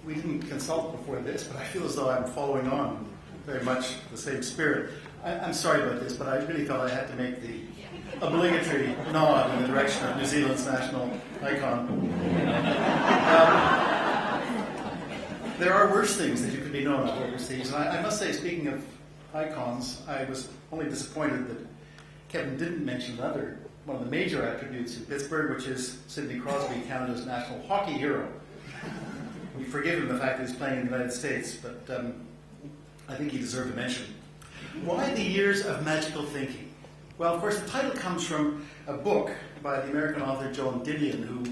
we didn't consult before this, but I feel as though I'm following on very much the same spirit. I'm sorry about this, but I really felt I had to make the obligatory nod in the direction of New Zealand's national icon. There are worse things that you could be known of overseas. And I must say, speaking of icons, I was only disappointed that Kevin didn't mention one of the major attributes in Pittsburgh, which is Sidney Crosby, Canada's national hockey hero. We forgive him the fact that he's playing in the United States, but I think he deserved a mention. Why the years of magical thinking? Well, of course, the title comes from a book by the American author Joan Didion, who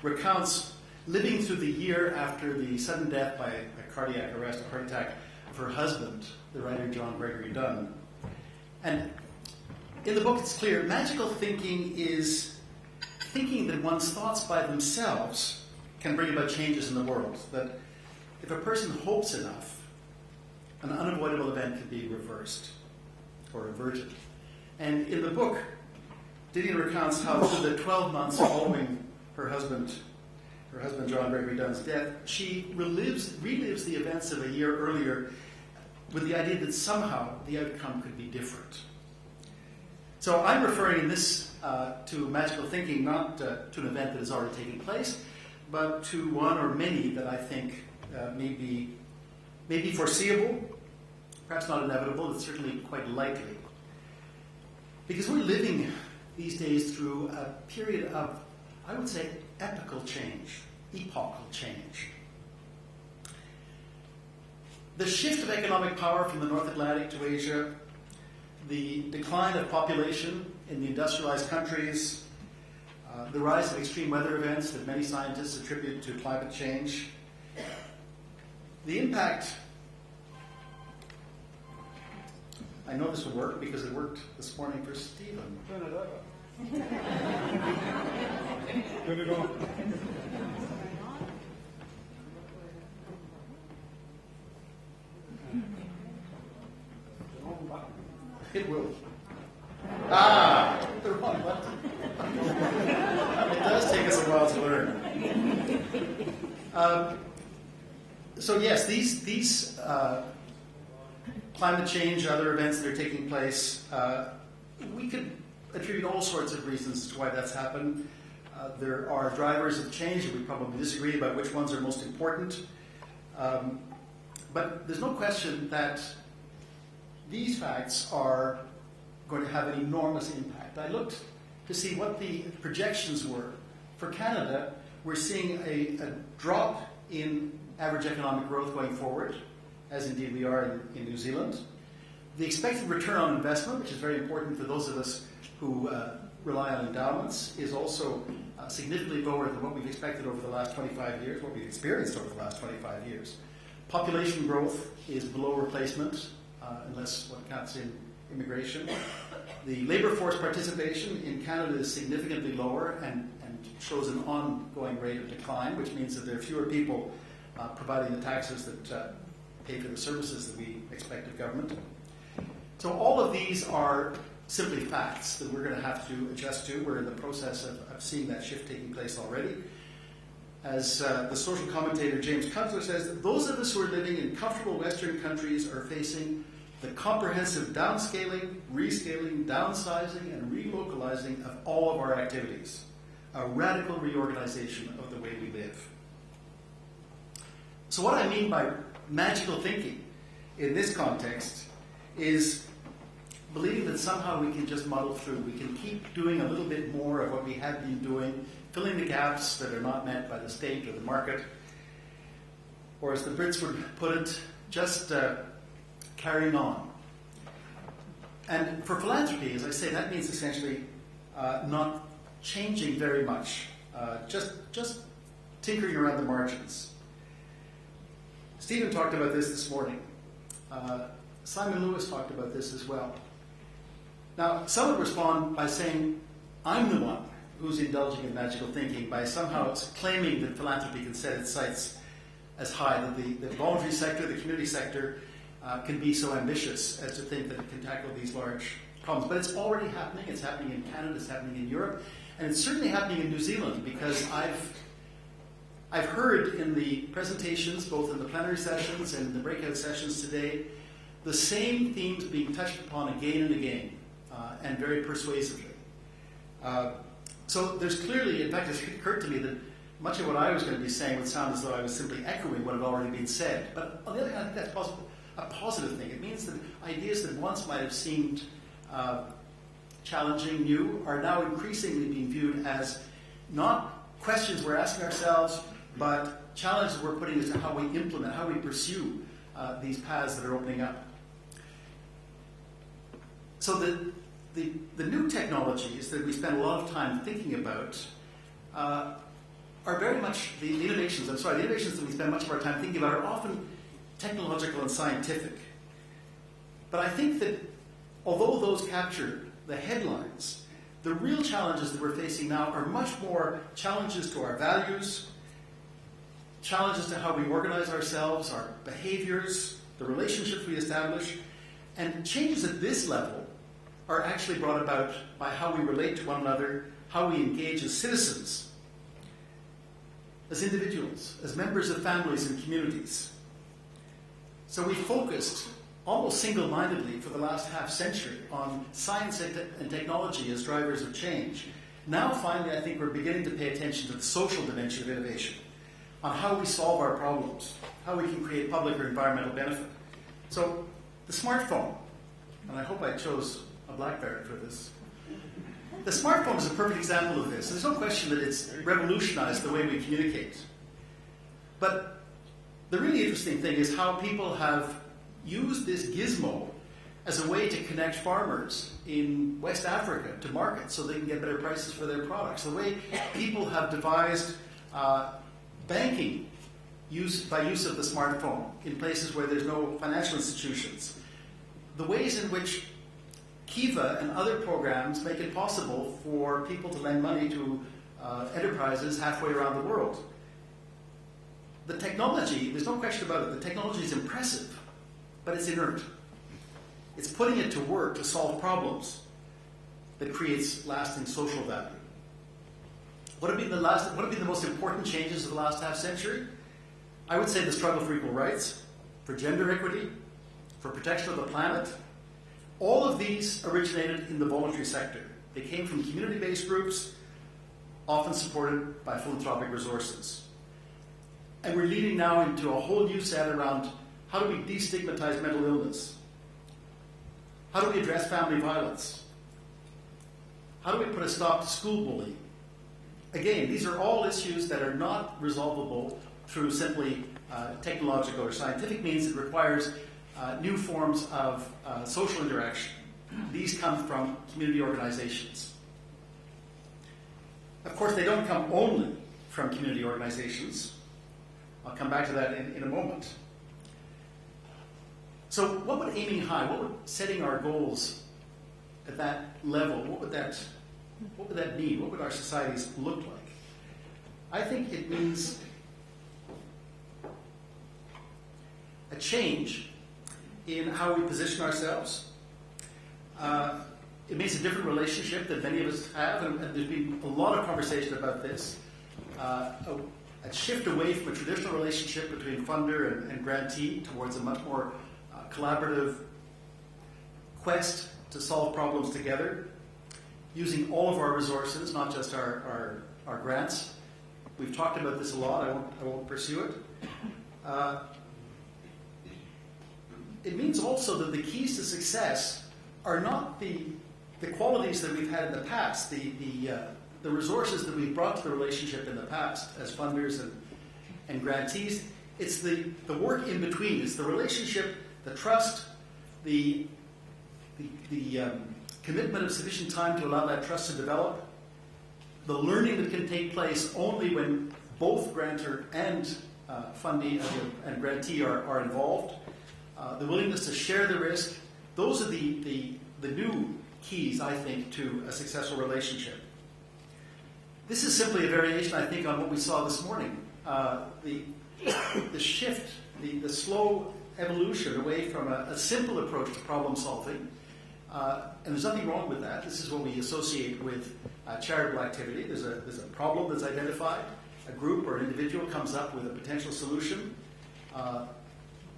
recounts living through the year after the sudden death by a cardiac arrest, a heart attack, of her husband, the writer John Gregory Dunn. And in the book, it's clear, magical thinking is thinking that one's thoughts by themselves can bring about changes in the world. That if a person hopes enough, an unavoidable event can be reversed or averted. And in the book, Didion recounts how through the 12 months following her husband John Gregory Dunn's death, she relives the events of a year earlier with the idea that somehow the outcome could be different. So I'm referring in this to magical thinking, not to an event that is already taking place, but to one or many that I think may be foreseeable, perhaps not inevitable, but certainly quite likely. Because we're living these days through a period of, I would say, epochal change. The shift of economic power from the North Atlantic to Asia, the decline of population in the industrialized countries, the rise of extreme weather events that many scientists attribute to climate change, the impact. I know this will work because it worked this morning for Stephen. Turn it over. Turn it on. It will. The wrong button. It does take us a while to learn. So yes, these climate change and other events that are taking place, we could attribute all sorts of reasons to why that's happened. There are drivers of change, and we probably disagree about which ones are most important. But there's no question that these facts are going to have an enormous impact. I looked to see what the projections were. For Canada, we're seeing a drop in average economic growth going forward, as indeed we are in New Zealand. The expected return on investment, which is very important for those of us who rely on endowments, is also significantly lower than what we've expected over the last 25 years, what we've experienced over the last 25 years. Population growth is below replacement, unless one counts in immigration. The labour force participation in Canada is significantly lower and shows an ongoing rate of decline, which means that there are fewer people providing the taxes that pay for the services that we expect of government. So all of these are simply facts that we're going to have to adjust to. We're in the process of seeing that shift taking place already. As the social commentator James Cutler says, those of us who are living in comfortable Western countries are facing the comprehensive downscaling, rescaling, downsizing, and relocalizing of all of our activities. A radical reorganization of the way we live. So what I mean by magical thinking in this context is believing that somehow we can just muddle through. We can keep doing a little bit more of what we have been doing, filling the gaps that are not met by the state or the market. Or as the Brits would put it, just carrying on. And for philanthropy, as I say, that means essentially not changing very much, just tinkering around the margins. Stephen talked about this morning. Simon Lewis talked about this as well. Now, some would respond by saying, I'm the one who's indulging in magical thinking by somehow claiming that philanthropy can set its sights as high, that the voluntary sector, the community sector, can be so ambitious as to think that it can tackle these large problems. But it's already happening. It's happening in Canada. It's happening in Europe. And it's certainly happening in New Zealand, because I've I've heard in the presentations, both in the plenary sessions and in the breakout sessions today, the same themes being touched upon again and again, and very persuasively. So there's clearly, in fact, it's occurred to me that much of what I was going to be saying would sound as though I was simply echoing what had already been said. But on the other hand, I think that's a positive thing. It means that ideas that once might have seemed challenging, new, are now increasingly being viewed as not questions we're asking ourselves, but challenges we're putting as to how we implement, how we pursue these paths that are opening up. So the new technologies that we spend a lot of time thinking about are very much the innovations that we spend much of our time thinking about are often technological and scientific. But I think that although those capture the headlines, the real challenges that we're facing now are much more challenges to our values, challenges to how we organize ourselves, our behaviors, the relationships we establish, and changes at this level are actually brought about by how we relate to one another, how we engage as citizens, as individuals, as members of families and communities. So we focused almost single-mindedly for the last half-century on science and technology as drivers of change. Now, finally, I think we're beginning to pay attention to the social dimension of innovation, on how we solve our problems, how we can create public or environmental benefit. So, the smartphone, and I hope I chose a BlackBerry for this. The smartphone is a perfect example of this. There's no question that it's revolutionized the way we communicate. But the really interesting thing is how people have used this gizmo as a way to connect farmers in West Africa to markets so they can get better prices for their products. The way people have devised banking by use of the smartphone in places where there's no financial institutions. The ways in which Kiva and other programs make it possible for people to lend money to enterprises halfway around the world. The technology, there's no question about it, the technology is impressive, but it's inert. It's putting it to work to solve problems that creates lasting social value. What have been the most important changes of the last half century? I would say the struggle for equal rights, for gender equity, for protection of the planet. All of these originated in the voluntary sector. They came from community-based groups, often supported by philanthropic resources. And we're leading now into a whole new set around how do we destigmatize mental illness? How do we address family violence? How do we put a stop to school bullying? Again, these are all issues that are not resolvable through simply technological or scientific means. It requires new forms of social interaction. These come from community organizations. Of course, they don't come only from community organizations. I'll come back to that in a moment. So what would aiming high, what would setting our goals at that level, what would that mean? What would our societies look like? I think it means a change in how we position ourselves. It means a different relationship that many of us have, and there's been a lot of conversation about this. A shift away from a traditional relationship between funder and grantee towards a much more collaborative quest to solve problems together, using all of our resources, not just our grants. We've talked about this a lot. I won't pursue it. It means also that the keys to success are not the qualities that we've had in the past, the resources that we've brought to the relationship in the past as funders and grantees. It's the work in between. It's the relationship, the trust, the commitment of sufficient time to allow that trust to develop, the learning that can take place only when both grantor and fundee and grantee are involved, the willingness to share the risk. Those are the new keys, I think, to a successful relationship. This is simply a variation, I think, on what we saw this morning. The shift, the slow evolution away from a simple approach to problem solving. And there's nothing wrong with that. This is what we associate with charitable activity. There's a problem that's identified. a group or an individual comes up with a potential solution.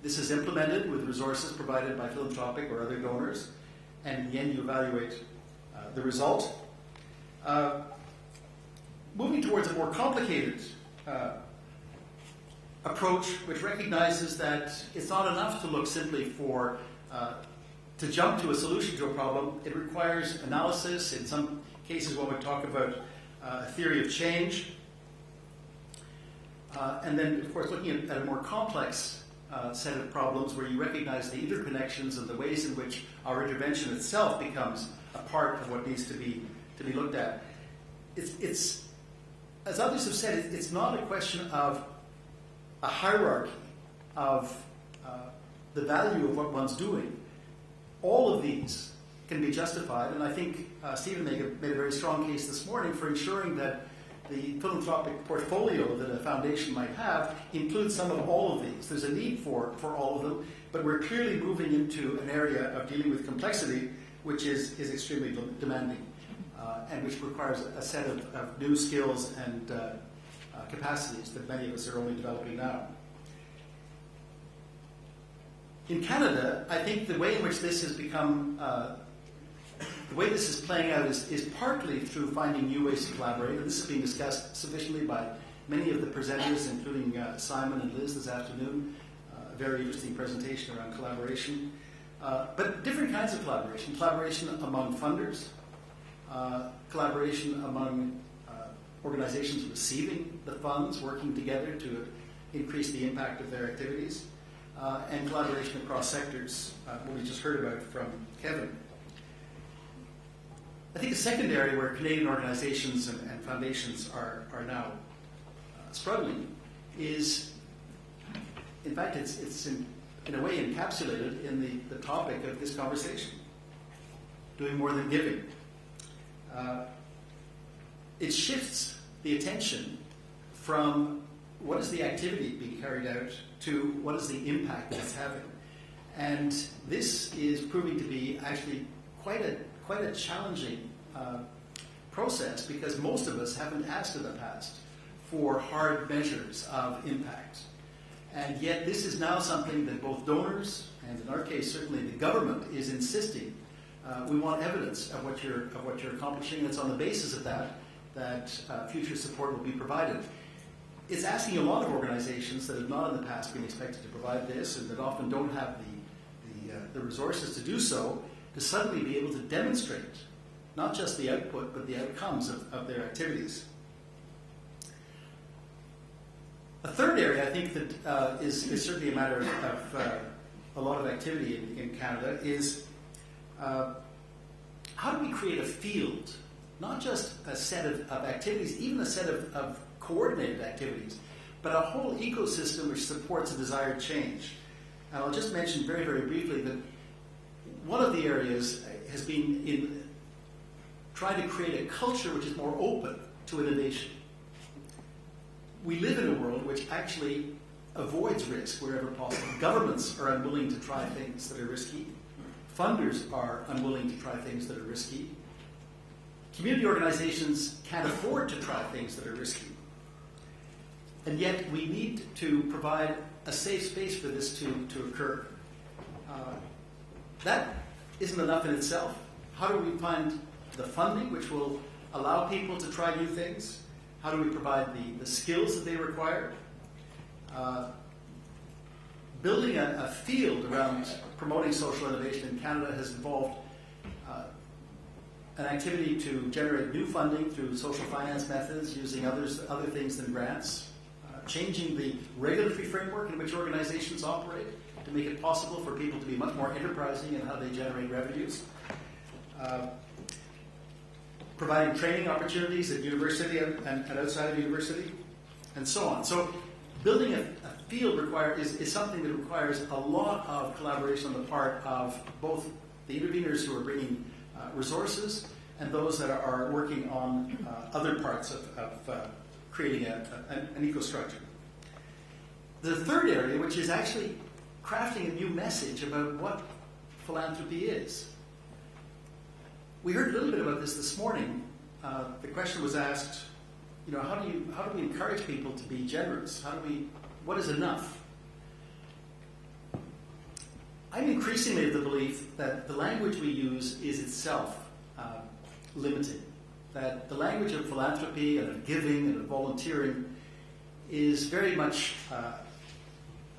This is implemented with resources provided by Philanthropic or other donors, and in the end you evaluate the result. Moving towards a more complicated approach, which recognizes that it's not enough to look simply for, to jump to a solution to a problem. It requires analysis. In some cases, one would talk about a theory of change. And then, of course, looking at a more complex set of problems where you recognize the interconnections and the ways in which our intervention itself becomes a part of what needs to be looked at. It's as others have said, it's not a question of a hierarchy of the value of what one's doing. All of these can be justified, and I think Stephen made a very strong case this morning for ensuring that the philanthropic portfolio that a foundation might have includes some of all of these. There's a need for all of them, but we're clearly moving into an area of dealing with complexity which is extremely demanding and which requires a set of new skills and capacities that many of us are only developing now. In Canada, I think the way in which this has become, the way this is playing out is partly through finding new ways to collaborate, and this is being discussed sufficiently by many of the presenters, including Simon and Liz this afternoon. A very interesting presentation around collaboration. But different kinds of collaboration. Collaboration among funders, collaboration among organizations receiving the funds, working together to increase the impact of their activities, and collaboration across sectors, what we just heard about from Kevin. I think the second area where Canadian organizations and foundations are now struggling is, in fact, it's in a way encapsulated in the topic of this conversation, doing more than giving. It shifts the attention from what is the activity being carried out to what is the impact it's having. And this is proving to be actually quite a challenging process, because most of us haven't asked in the past for hard measures of impact. And yet this is now something that both donors, and in our case certainly the government, is insisting. We want evidence of what you're accomplishing, and it's on the basis of that future support will be provided. It's asking a lot of organizations that have not in the past been expected to provide this, and that often don't have the resources to do so, to suddenly be able to demonstrate not just the output, but the outcomes of their activities. A third area, I think, that is certainly a matter of a lot of activity in Canada is how do we create a field, not just a set of activities, even a set of coordinated activities, but a whole ecosystem which supports a desired change. And I'll just mention very, very briefly that one of the areas has been in trying to create a culture which is more open to innovation. We live in a world which actually avoids risk wherever possible. Governments are unwilling to try things that are risky. Funders are unwilling to try things that are risky. Community organizations can't afford to try things that are risky. And yet we need to provide a safe space for this to occur. That isn't enough in itself. How do we find the funding which will allow people to try new things? How do we provide the skills that they require? Building a field around promoting social innovation in Canada has involved an activity to generate new funding through social finance methods, using other things than grants, changing the regulatory framework in which organizations operate to make it possible for people to be much more enterprising in how they generate revenues, providing training opportunities at university and outside of university, and so on. So building a field is something that requires a lot of collaboration on the part of both the interveners who are bringing resources and those that are working on other parts of creating an ecostructure. The third area, which is actually crafting a new message about what philanthropy is. We heard a little bit about this morning. The question was asked, how do we encourage people to be generous? What is enough? I'm increasingly of the belief that the language we use is itself limiting. That the language of philanthropy and of giving and of volunteering is very much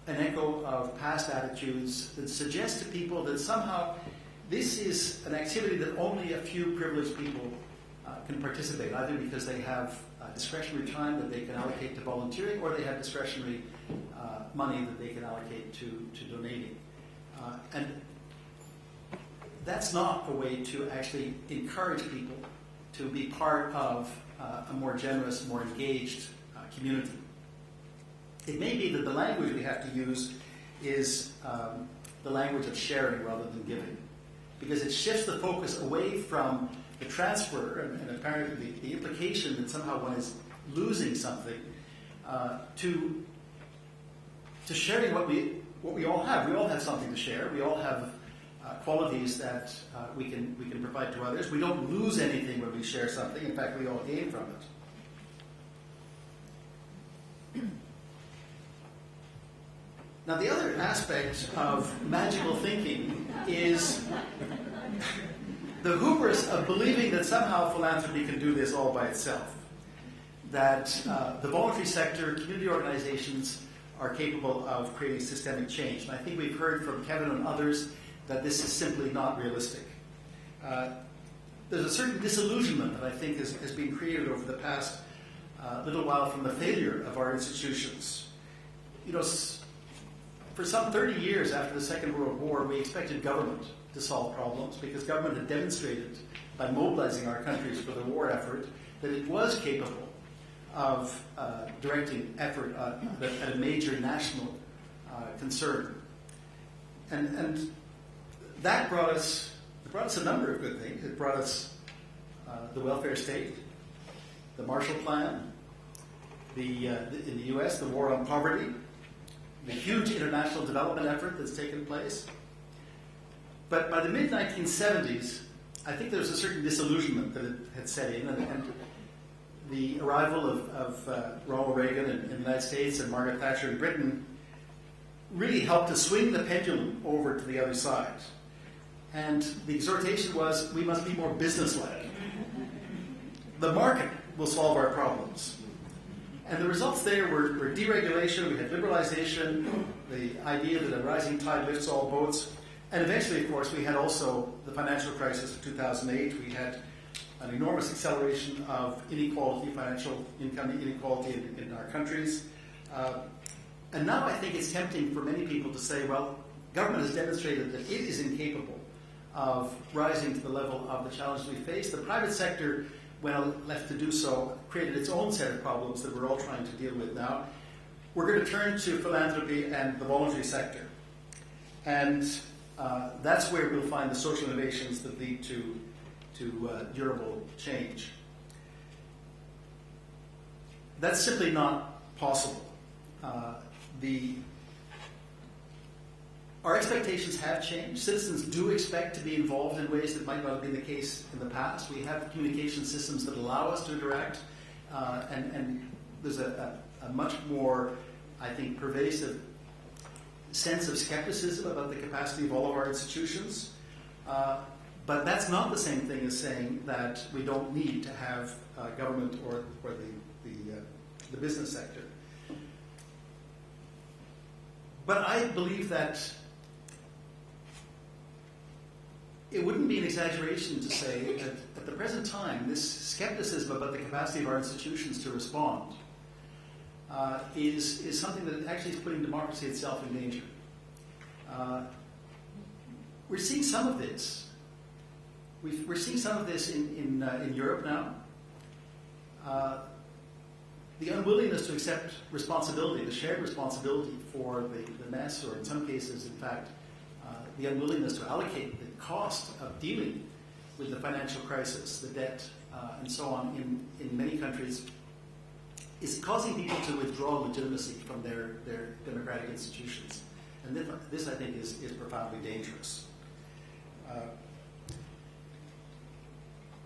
an echo of past attitudes that suggest to people that somehow this is an activity that only a few privileged people can participate, either because they have discretionary time that they can allocate to volunteering, or they have discretionary money that they can allocate to donating. And that's not a way to actually encourage people to be part of a more generous, more engaged community. It may be that the language we have to use is the language of sharing rather than giving, because it shifts the focus away from the transfer and apparently the implication that somehow one is losing something to sharing what we all have. We all have something to share. We all have qualities that we can provide to others. We don't lose anything when we share something. In fact, we all gain from it. Now, the other aspect of magical thinking is the hubris of believing that somehow philanthropy can do this all by itself. That the voluntary sector, community organizations are capable of creating systemic change. And I think we've heard from Kevin and others that this is simply not realistic. There's a certain disillusionment that I think has been created over the past little while from the failure of our institutions. For some 30 years after the Second World War, we expected government to solve problems because government had demonstrated by mobilizing our countries for the war effort that it was capable of directing effort at a major national concern. And that brought us a number of good things. It brought us the welfare state, the Marshall Plan, in the U.S., the war on poverty, the huge international development effort that's taken place. But by the mid-1970s, I think there was a certain disillusionment that had set in, and the arrival of Ronald Reagan in the United States and Margaret Thatcher in Britain really helped to swing the pendulum over to the other side. And the exhortation was, we must be more businesslike. The market will solve our problems. And the results there were deregulation, we had liberalization, the idea that a rising tide lifts all boats, and eventually, of course, we had also the financial crisis of 2008. We had an enormous acceleration of inequality, financial income inequality in our countries. And now I think it's tempting for many people to say, well, government has demonstrated that it is incapable of rising to the level of the challenges we face. The private sector, when left to do so, created its own set of problems that we're all trying to deal with now. We're going to turn to philanthropy and the voluntary sector. And that's where we'll find the social innovations that lead to durable change. That's simply not possible. Our expectations have changed. Citizens do expect to be involved in ways that might not have been the case in the past. We have communication systems that allow us to interact, and there's a much more, I think, pervasive sense of skepticism about the capacity of all of our institutions. But that's not the same thing as saying that we don't need to have government or the business sector. But I believe that it wouldn't be an exaggeration to say that at the present time, this skepticism about the capacity of our institutions to respond is something that actually is putting democracy itself in danger. We're seeing some of this. We're seeing some of this in Europe now. The unwillingness to accept responsibility, the shared responsibility for the mess, or in some cases, in fact, the unwillingness to allocate the cost of dealing with the financial crisis, the debt, and so on in many countries, is causing people to withdraw legitimacy from their democratic institutions. And this I think, is profoundly dangerous.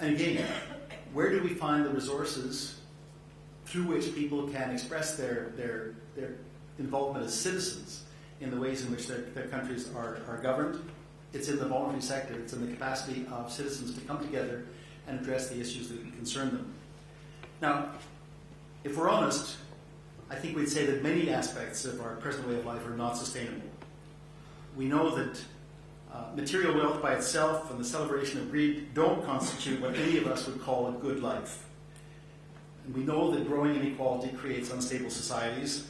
And again, where do we find the resources through which people can express their involvement as citizens in the ways in which their countries are governed. It's in the voluntary sector. It's in the capacity of citizens to come together and address the issues that concern them. Now, if we're honest, I think we'd say that many aspects of our present way of life are not sustainable. We know that material wealth by itself and the celebration of greed don't constitute what any of us would call a good life. And we know that growing inequality creates unstable societies,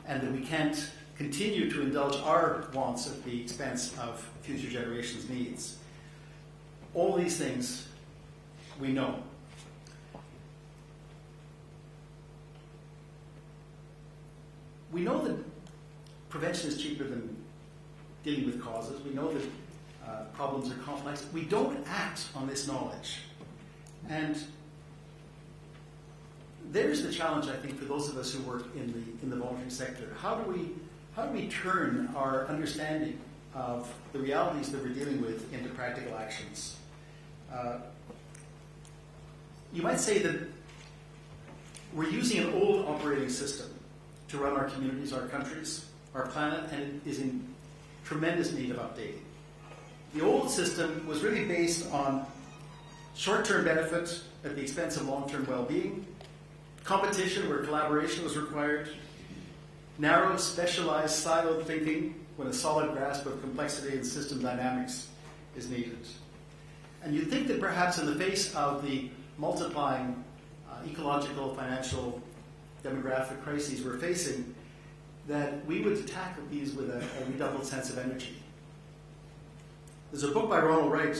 and that we can't continue to indulge our wants at the expense of future generations' needs. All these things we know. We know that prevention is cheaper than dealing with causes. We know that problems are complex. We don't act on this knowledge. And there's the challenge, I think, for those of us who work in the voluntary sector. How do we turn our understanding of the realities that we're dealing with into practical actions? You might say that we're using an old operating system to run our communities, our countries, our planet, and it is in tremendous need of updating. The old system was really based on short-term benefit at the expense of long-term well-being, competition where collaboration was required, narrow, specialized, siloed thinking when a solid grasp of complexity and system dynamics is needed. And you'd think that perhaps in the face of the multiplying ecological, financial, demographic crises we're facing, that we would tackle these with a redoubled sense of energy. There's a book by Ronald Wright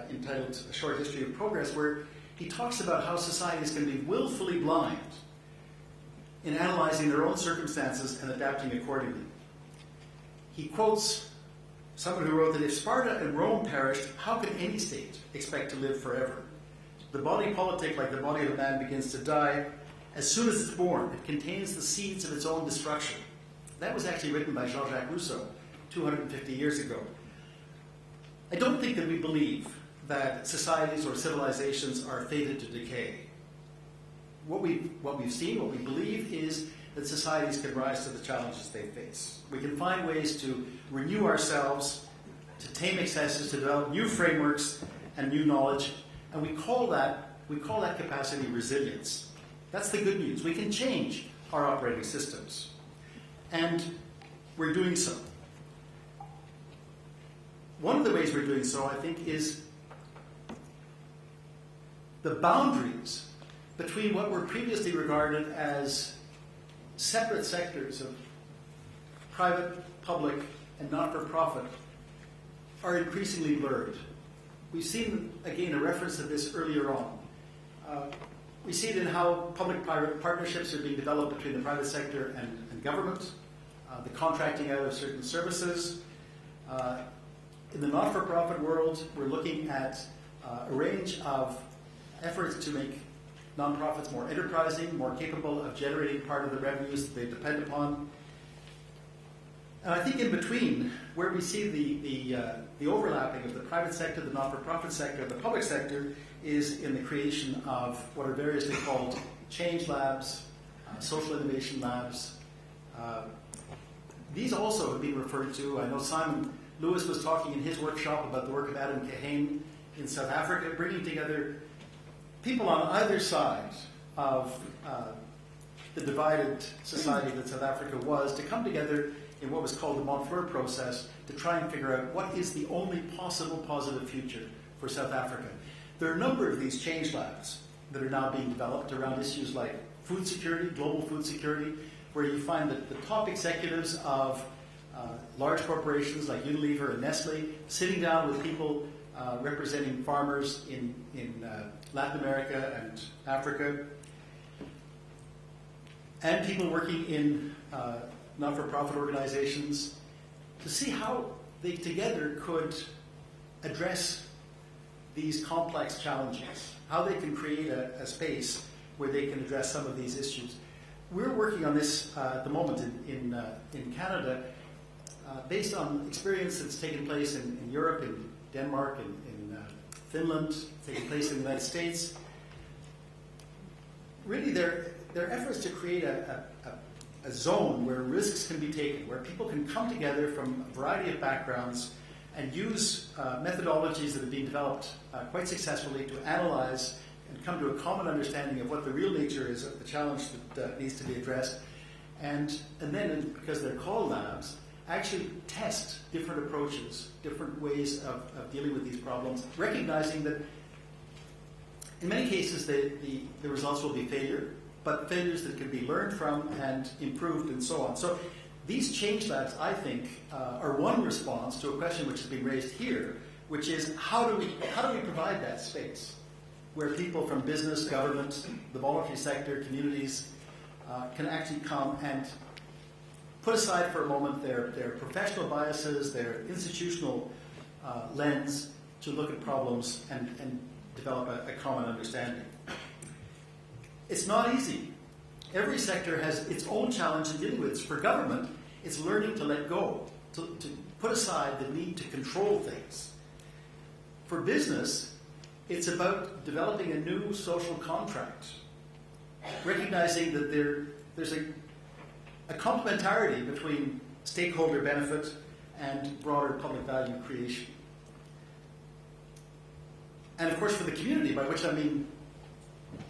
entitled A Short History of Progress, where he talks about how societies can be willfully blind in analyzing their own circumstances and adapting accordingly. He quotes someone who wrote that if Sparta and Rome perished, how could any state expect to live forever? The body politic, like the body of a man, begins to die as soon as it's born. It contains the seeds of its own destruction. That was actually written by Jean-Jacques Rousseau 250 years ago. I don't think that we believe that societies or civilizations are fated to decay. What we've seen, what we believe, is that societies can rise to the challenges they face. We can find ways to renew ourselves, to tame excesses, to develop new frameworks and new knowledge, and we call that capacity resilience. That's the good news. We can change our operating systems, and we're doing so. One of the ways we're doing so, I think, is the boundaries between what were previously regarded as separate sectors of private, public, and not-for-profit are increasingly blurred. We've seen, again, a reference to this earlier on. We see it in how public-private partnerships are being developed between the private sector and government, the contracting out of certain services. In the not-for-profit world, we're looking at a range of efforts to make nonprofits more enterprising, more capable of generating part of the revenues that they depend upon. And I think in between, where we see the overlapping of the private sector, the not-for-profit sector, the public sector, is in the creation of what are variously called change labs, social innovation labs. These also have been referred to. I know Simon Lewis was talking in his workshop about the work of Adam Kahane in South Africa, bringing together people on either side of the divided society that South Africa was to come together in what was called the Montreux process to try and figure out what is the only possible positive future for South Africa. There are a number of these change labs that are now being developed around issues like food security, global food security, where you find that the top executives of large corporations like Unilever and Nestle sitting down with people representing farmers in Latin America and Africa, and people working in not-for-profit organizations to see how they together could address these complex challenges, how they can create a space where they can address some of these issues. We're working on this at the moment in Canada based on experience that's taken place in Europe, in Denmark, in Finland, taking place in the United States. really they're efforts to create a zone where risks can be taken, where people can come together from a variety of backgrounds and use methodologies that have been developed quite successfully to analyze and come to a common understanding of what the real nature is of the challenge that needs to be addressed. And then, because they're called labs, actually test different approaches, different ways of dealing with these problems, recognizing that in many cases the results will be failure, but failures that can be learned from and improved and so on. So these change labs, I think, are one response to a question which has been raised here, which is how do we provide that space where people from business, government, the voluntary sector, communities can actually come and put aside for a moment their professional biases, their institutional lens to look at problems and develop a common understanding. It's not easy. Every sector has its own challenge in dealing with it. For government, it's learning to let go, to put aside the need to control things. For business, it's about developing a new social contract, recognizing that there's a complementarity between stakeholder benefit and broader public value creation. And of course for the community, by which I mean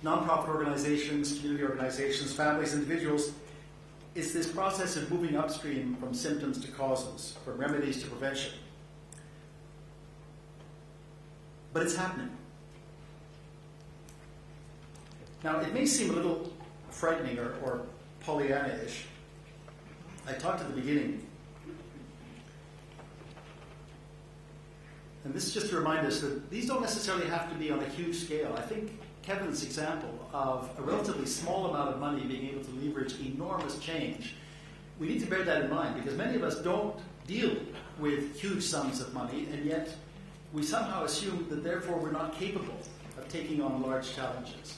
nonprofit organizations, community organizations, families, individuals, it's this process of moving upstream from symptoms to causes, from remedies to prevention. But it's happening. Now, it may seem a little frightening or Pollyanna-ish. I talked at the beginning, and this is just to remind us that these don't necessarily have to be on a huge scale. I think Kevin's example of a relatively small amount of money being able to leverage enormous change, we need to bear that in mind because many of us don't deal with huge sums of money, and yet we somehow assume that therefore we're not capable of taking on large challenges.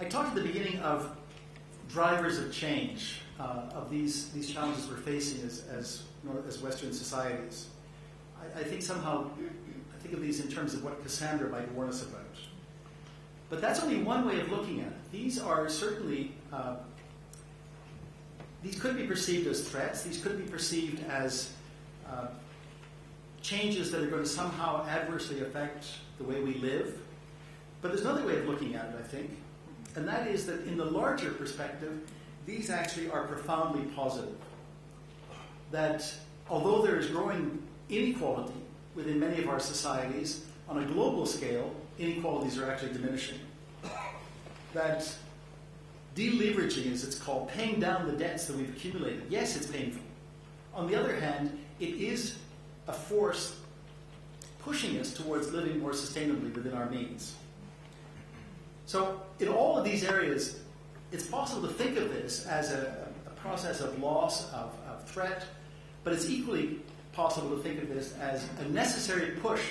I talked at the beginning of drivers of change, of these challenges we're facing as Western societies. I think somehow, I think of these in terms of what Cassandra might warn us about. But that's only one way of looking at it. These are certainly, these could be perceived as threats. These could be perceived as changes that are going to somehow adversely affect the way we live. But there's another way of looking at it, I think, and that is that in the larger perspective, these actually are profoundly positive. That although there is growing inequality within many of our societies, on a global scale, inequalities are actually diminishing. That deleveraging, as it's called, paying down the debts that we've accumulated, yes, it's painful. On the other hand, it is a force pushing us towards living more sustainably within our means. So in all of these areas, it's possible to think of this as a process of loss, of threat, but it's equally possible to think of this as a necessary push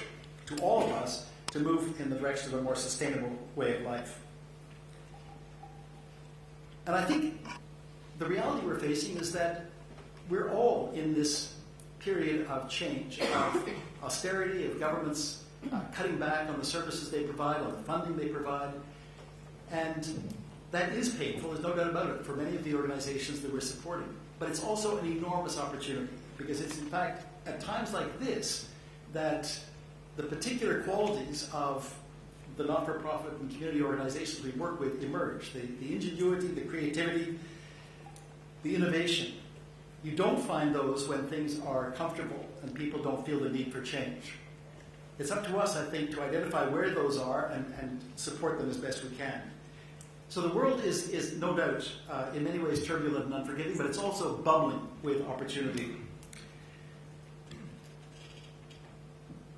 to all of us to move in the direction of a more sustainable way of life. And I think the reality we're facing is that we're all in this period of change, of austerity, of governments cutting back on the services they provide, on the funding they provide. And that is painful, there's no doubt about it, for many of the organizations that we're supporting. But it's also an enormous opportunity, because it's in fact at times like this that the particular qualities of the not-for-profit and community organizations we work with emerge. The ingenuity, the creativity, the innovation. You don't find those when things are comfortable and people don't feel the need for change. It's up to us, I think, to identify where those are and support them as best we can. So the world is no doubt, in many ways, turbulent and unforgiving, but it's also bubbling with opportunity.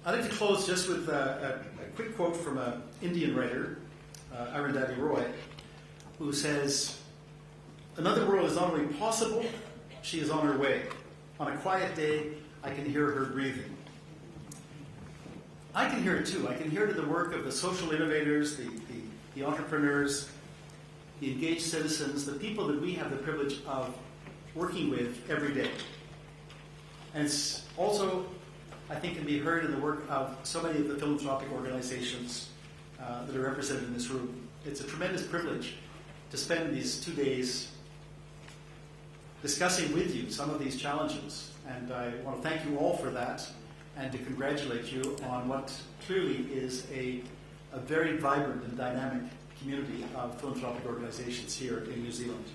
I'd like to close just with a quick quote from an Indian writer, Arundhati Roy, who says, "Another world is not only possible, she is on her way. On a quiet day, I can hear her breathing." I can hear it too. I can hear it in the work of the social innovators, the entrepreneurs, the engaged citizens, the people that we have the privilege of working with every day. And it's also, I think, can be heard in the work of so many of the philanthropic organizations that are represented in this room. It's a tremendous privilege to spend these 2 days discussing with you some of these challenges. And I want to thank you all for that and to congratulate you on what clearly is a very vibrant and dynamic community of philanthropic organizations here in New Zealand.